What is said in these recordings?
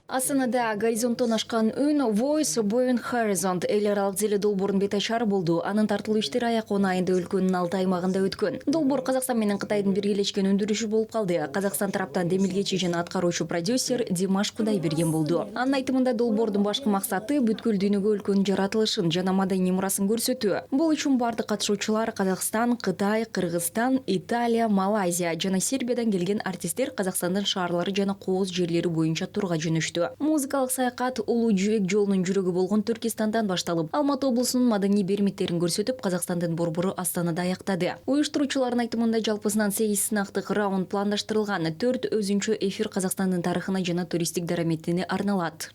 Астанада горизонттон ашкан үн Voice Born Horizon эл аралык зеле долбоордун бет ачары болду. Анын тартылуу иштери аякон айында өлкөнүн 6 аймагында өткөн. Долбоор Казакстан менен Кытайдын биргелешкен өндүрүшү болуп калды. Казакстан тараптан демилгечи жана аткаруучу продюсер Димаш Кудайберген болду. Анын айтымында долбоордун башкы максаты бүткүл дүйнөгө өлкөнүн жаратылышын жана маданий мурасын көрсөтүү. Бул үчүн бардык катышуучулар Казакстан, Кытай, Кыргызстан, Италия, Малайзия жана Сербиядан келген артисттер Казакстандын шаарлары жана кооз жерлери боюнча турга жөнөштү. Музыкалык саякат Улуу Жүйөк жолунун жүрөгү болгон Түркистандан башталып, Алматы облусунун маданий бермектерин көрсөтүп, Казакстандын борбору Астанада аяктады. Уюштуруучулардын айтымында жалпысынан 8 сынактык раунд пландаштырылган. 4 өзүнчө эфир Казакстандын тарыхына жана туристтик дараметине арналат.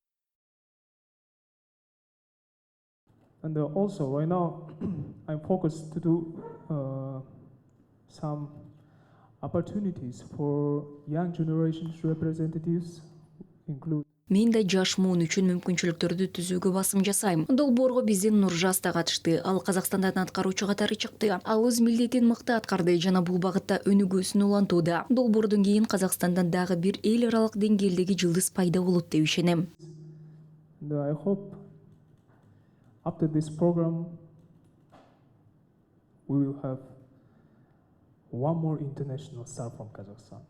And also right now I'm focused to do some opportunities for young generations representatives include. Мен да жаш муун үчүн мүмкүнчүлүктөрдү түзүүгө басым жасайм. Долбоорго биздин Нуржас да катышты. Ал Казакстандан аткаруучу катары чыкты. Ал өз милдетин мыкты аткарды жана бул багытта өнүгүүсүн улантууда. Долбоордон кийин Казакстандан дагы бир эл аралык деңгээлдеги жылдыз пайда болот деп ишенем. I hope after this program we will have one more international star from Kazakhstan.